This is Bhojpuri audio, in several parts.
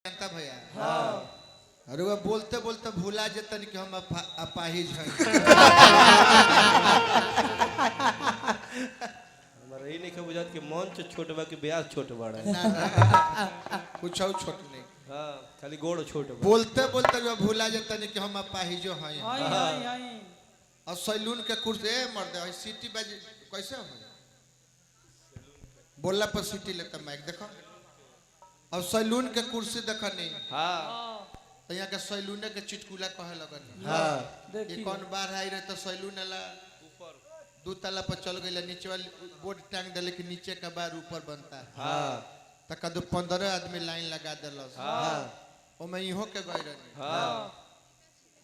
जानता भैया अरे वो बोलते बोलते भूला जतन कि हम अपाहिज हैं। हमारा यही नहीं के बुझात कि मंच छोट बा कि ब्याज छोट बड़ा है। कुछ और छोट नहीं। हां खाली गोड़ छोट बा। बोलते बोलते जो भूला जतन कि हम अपाहिजो हैं। और सैलून के कुर्सी मर्द है सीटी बाज कैसे हो बोलला पर सीटी लेता माइक देखो। और सैलून के कुर्सी देखनी हां तो यहाँ के सैलूने के चिटकुला कहे लगन। हां ये कौन बार आई रहे तो सैलून वाला ऊपर दो तला पर चल गई नीचे वाली बोर्ड टांग दिले कि नीचे का बार ऊपर बनता है। हां तो कदू 15 आदमी लाइन लगा दिलस। हां ओ मैं इहो के गई रही हां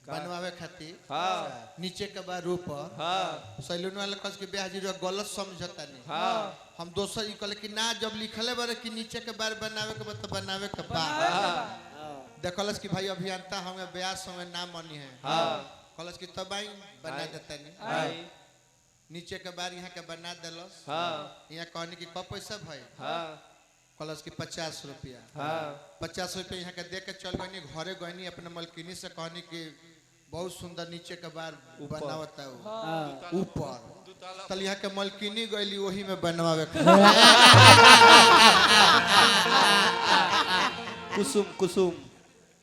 बनवावे खातिर। हां नीचे के बार ऊपर हां सैलून वाला कस के ब्याह जी गलत समझता नहीं। हां हम दोसर ई कहले कि ना जब लिखले बारे कि नीचे के बार बनावे के मतलब बनावे के बाद देखलस कि भाई अभियंता हमें ब्याह समय ना मनी है। हां कहलस कि तब आई बना देता नहीं आई नीचे के बार यहाँ के बना दिलस। हां यहाँ कहनी कि कब पैसा भाई हां कहलस कि 50 रुपया। हां 50 रुपया यहाँ के दे के चल गई घरे गई अपने मलकिनी से कहनी कि बहुत सुंदर नीचे के बार बनावता है ऊपर तल यहाँ के मलकिनी गई वही में बनवावे कुसुम कुसुम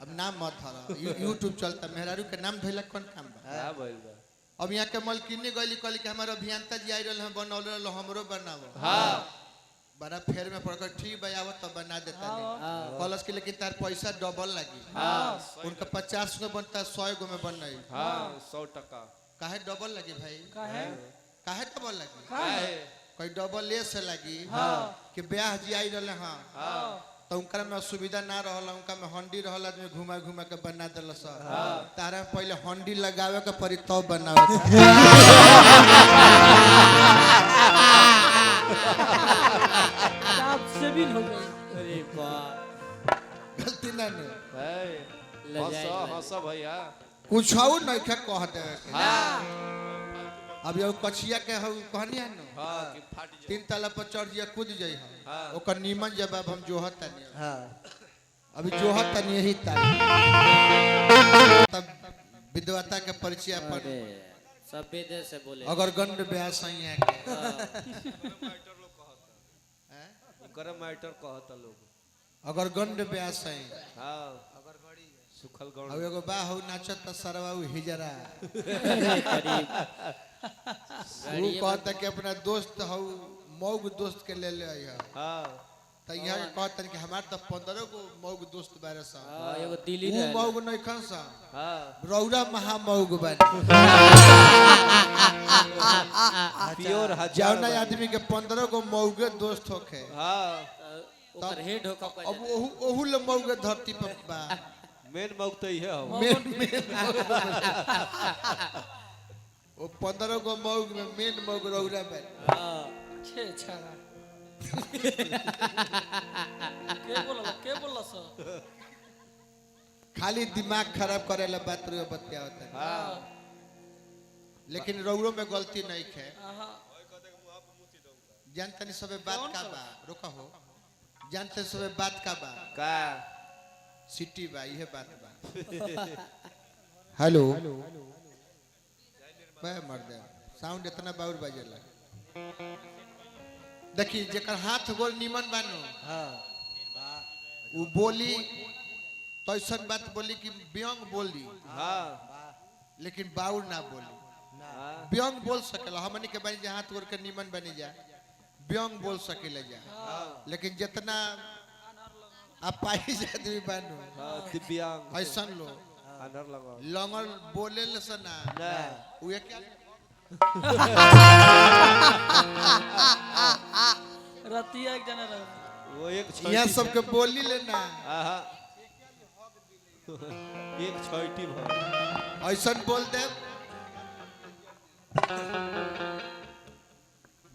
अब नाम मत धरा यूट्यूब चलता मेहरारू के नाम धोला कौन काम बा। हां भइल बा अब यहाँ के मलकिनी गई कहली कि हमारे अभियंता जी आई रहे हैं बनौले रहे हमरो बनावो। हां बड़ा फेर में पड़कर ठीक भाई आवत तो बना देता नहीं कॉलेज के लेकिन तार पैसा डबल लगी। उनका 50 में बनता 100 गो में बन नहीं। हां 100 टका काहे डबल लगी भाई काहे डबल लगी काहे कोई डबल ले से लगी कि ब्याह जी आई रहे हाँ तो उनका में सुविधा ना रहल उनका में हंडी रहल आदमी घुमा घुमा के बना दिल सर तारा में पहले हंडी लगावे के पड़ी तब बनावे से भी हो गई। अरे वाह गलती ना ने हंसा हंसा भैया कुछ और नहीं कह दे। हां अब यो कछिया के हो कहनी है न हां कि फाट जाए 3 तला पर चढ़ जिया कूद जाई हां ओकर नीमन जवाब हम जोहत नहीं। हां अभी जोहत नहीं यही तब विद्वता के परिचय अपन सब विदेश से बोले अगर गंड ब्याह सही है के कर मैटर कहता लोग अगर गंड ब्याह सही हां अगर गड़ी सुखल गौड़ अब एगो बा हो नाचत त सरवा हिजरा वो कहता कि अपना दोस्त हो मौग दोस्त के ले ले हां त यहाँ के कहता कि हमार त 15 गो मौग दोस्त बारे सा एगो दिल्ली वो मौग नहीं खन सा हां रौरा महा मौग बन प्योर हजार जौना आदमी के 15 गो मौगे दोस्त होखे हां ओकर हेड हो का अब ओहू ले मौगे धरती पर बा मेन मौक तो ही है मेन वो 15 गो मौग में मेन मौग रौरा बन हां छे छाड़ा के बोला सर खाली दिमाग खराब करेला बात रो बतिया होता है। हां लेकिन रौरो में गलती नहीं है जानते नहीं सबे बात का बा रुका हो जानते सबे बात का बा का सिटी बा ये बात बा हेलो बे मर्द साउंड इतना बाउर बजेला देखी जेकर हाथ गोल निमन बानो हां वो बोली तो ऐसा बात बोली कि व्यंग बोली हां लेकिन बाउर ना बोली व्यंग बोल सकेला हमनी के बनी हाथ गोल के निमन बनी जा व्यंग बोल सकेला जा लेकिन जितना आप पाई आदमी बानो हां दिव्यांग ऐसा लो अनर लगा लंगल बोले लसना ना वो क्या रतिया एक जना रह वो एक यहाँ सबके बोली लेना हां एक छोटी भाई ऐसा बोल दे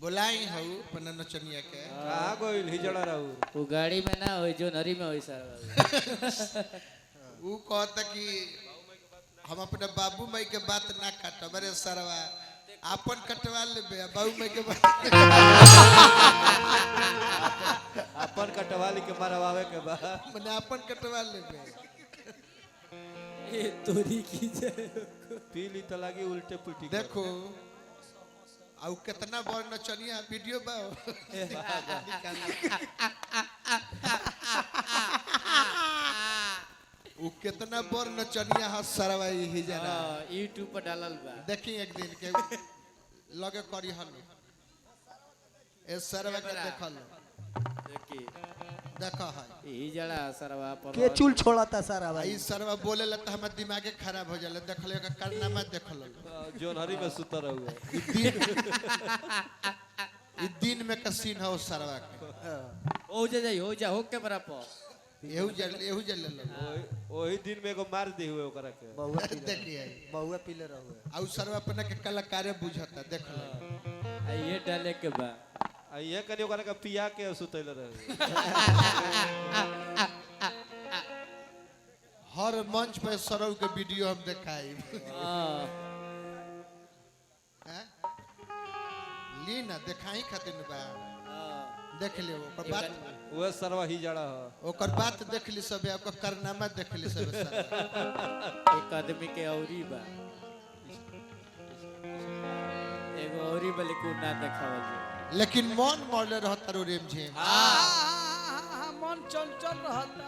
बुलाई हो अपना नचनिया के कहां गोइल हिजड़ा रहू वो गाड़ी में ना होई जो नरी में होई सर वो कहता कि हम अपने बाबू माई के बात ना काट मेरे सरवा अपन कटवा लेबे बाऊ में के अपन कटवाली के मरवावे के बा मने अपन कटवा लेबे ए तोरी की जय पीली तो लगी उल्टे पुल्टी कर। देखो आउ कितना बड़ नचनिया वीडियो बा उ कितना बड़ नचनिया ह सरवा ही जना YouTube पर डालल बा देखी एक दिन के लगे करी हन ए सरवा के देखल देखी देखा है ई जड़ा सरवा पर के चूल छोड़ता सारा भाई ई सरवा बोले ला त हमर दिमागे खराब हो जाला देखले का कारनामा देखल जोन हरी में सुता रहुए ई दिन में का सीन है उस सरवा के हो जा हो के बराबर एहू जल वही दिन में एगो मार दी हुए ओकरा के बहुआ पीले देखिए बहुआ पीले रहुए आउ सरवा अपना के कलाकारे बुझता देखल आ ये डाले के बा आ ये कनी ओकरा के पिया के सुतैल रहे हर मंच पे सरव के वीडियो हम दिखाई हां ली ना दिखाई खातिर बा देख ले ओकर बात वो सरवा ही जड़ा ह ओकर बात देख ली सब ओकर कारनामा देख ली सब एक आदमी के औरी बा एगो औरी बले को ना देखावल लेकिन मन मरले रहता रो रेम जी मन चंचल रहता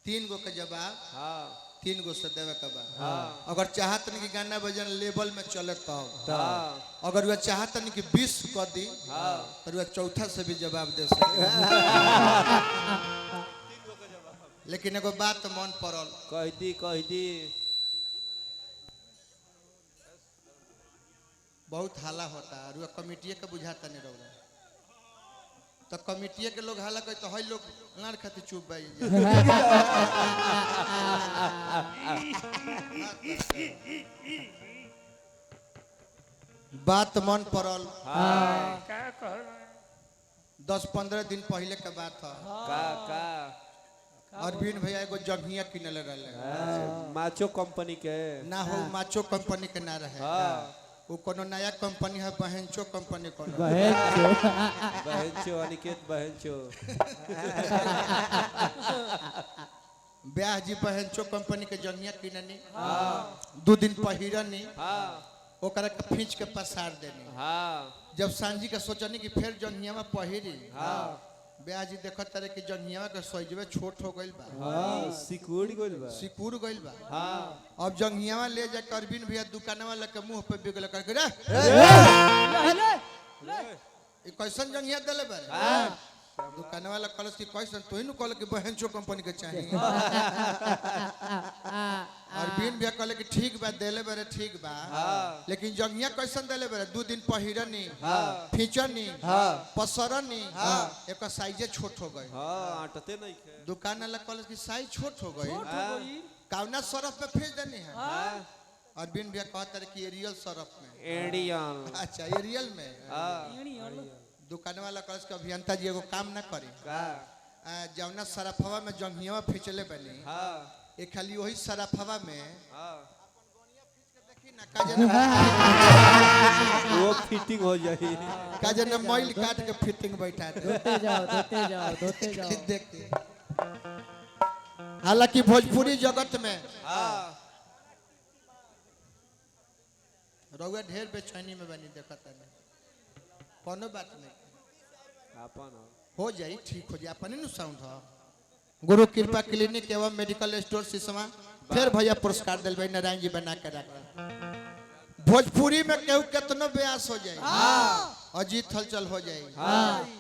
3 गो के जवाब हां 3 गो से देवे के बा हां अगर चाहत नहीं कि गाना बजाना लेवल में चले तो हां अगर वह चाहत नहीं कि 20 कर दी हां तो वह चौथा से भी जवाब दे सके लेकिन एगो बात मन पड़ल कह दी बहुत हाला होता और वह कमिटिए के बुझाता नहीं रहा तो कमिटिए के लोग हाला कहते हई लोग लाड़ खातिर चुप भाई बात मन पड़ल का कह 10-15 दिन पहले के बात है का अरविंद भैया एगो जंघिया किनले रहले माचो कंपनी के ना हो माचो कंपनी के ना रहे हां वो कोनो नया कंपनी है बहनचो कंपनी कोनो बहनचो अनिकेत बहनचो ब्याह जी बहनचो कंपनी के जंघिया किननी 2 दिन पहिरनी हां ओकरा के खींच के पसार देनी हां जब सांझी के सोचनी कि फिर जंघिया में पहिरी हां ब्याह जी देखत तारे कि जंघिया के सजवे छोट हो गइल बा हां सिकुड़ गइल बा सिकुड़ गइल बा हां अब जंघिया ले जा कर अरविंद भैया दुकानवा लेके मुंह पे बिगल कर रे ई कैसन जंघिया देले बा हां दुकान वाला कलस की कैसन तो ही कल कि बहनचो कंपनी के चाहिए अरविंद भैया कहले कि ठीक बा देले बारे ठीक बा लेकिन जंगिया कैसन देले बारे 2 दिन पहिरनी फीचरनी पसरनी एक साइजे छोट हो गई हां आटते नहीं खे दुकान वाला कलस की साइज छोट हो गई कावना सरफ में भेज देनी है अरविंद भैया कहता है कि एरियल सरफ में एडियन अच्छा एरियल में हां दुकान वाला कलस के अभियंता जी एगो काम ना करी का जवना सरफवा में जंगिया फिचले बनी हां एक खाली वही सरफवा में हां देखी ना काजन वो फिटिंग हो जाई काजन मैल काट के फिटिंग बैठा दे धोते जाओ देखते हालांकि भोजपुरी जगत में हां रउआ ढेर बेचैनी में बनी देखता नहीं कोनो बात नहीं अपन हो जाई ठीक हो जाए अपने नु साउंड हो गुरु कृपा क्लिनिक एवं मेडिकल स्टोर सिसवा फिर भैया पुरस्कार दिल भाई नारायण जी बना के रख भोजपुरी में केहू कितनो ब्यास हो जाए अजीत हलचल हो जाए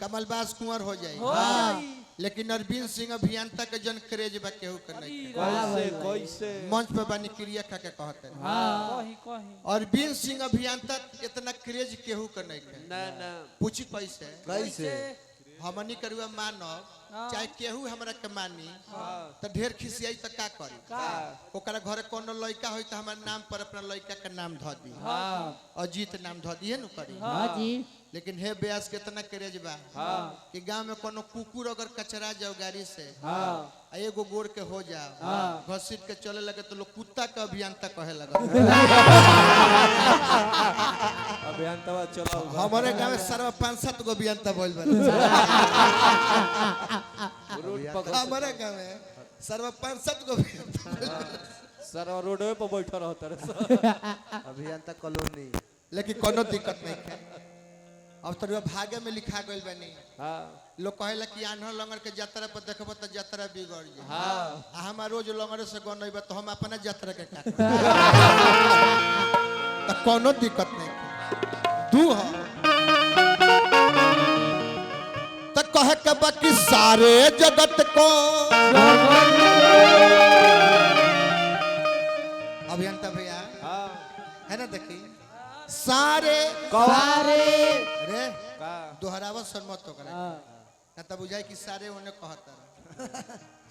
कमलबास कुंवर हो जाए लेकिन अरविंद सिंह अभियंता के जन क्रेज बा केहू के नहीं कैसे मंच पे बानी क्रिया खा के कहते कही अरविंद सिंह अभियंता इतना क्रेज केहू के नहीं है ना ना पूछी कैसे कैसे हमनी करुआ मानव चाहे केहू हमरा के मानी तो ढेर खिसियाई तो का करी ओकरा घरे कोनो लड़का होई तो हमारे नाम पर अपना लड़का के नाम ध दी अजीत नाम ध दिए नु करी लेकिन हे ब्यास कितना क्रेज बा हाँ कि गांव में कोनो कुकुर अगर कचरा जाओ गाड़ी से हाँ आ एगो गोड़ के हो जाओ हाँ। घसीट के चले लगे तो लोग कुत्ता का अभियंता कहे लगा अभियंता चलो हमारे गांव में सारा 5-7 गो अभियंता बोल बा रोड पर हमारे गांव में सारा 5-7 गो अभियंता बोल बा। सर रोडवे पर बैठा रहता रे अभियंता कॉलोनी लेकिन कोनो दिक्कत नहीं है अब तो भागे में लिखा गइल बानी हां लोग कहेला कि आन्हर लंगर के यात्रा पर देखब तो यात्रा बिगड़ जाए हां हमार रोज लंगर से गनइबा तो हम अपना यात्रा के का तो कोनो दिक्कत नहीं दू हो तो कहे के बाकी सारे जगत को अभियंता भैया हां है ना देखी सारे अरे का दोहरावत सन्मत तो करे हाँ ना तब बुझाई कि सारे उन्हें कहता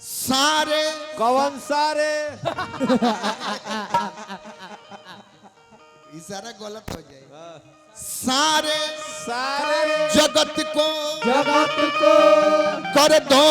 सारे कौन सारे इशारा गलत हो जाए हाँ। सारे सारे जगत को जगत को कर दो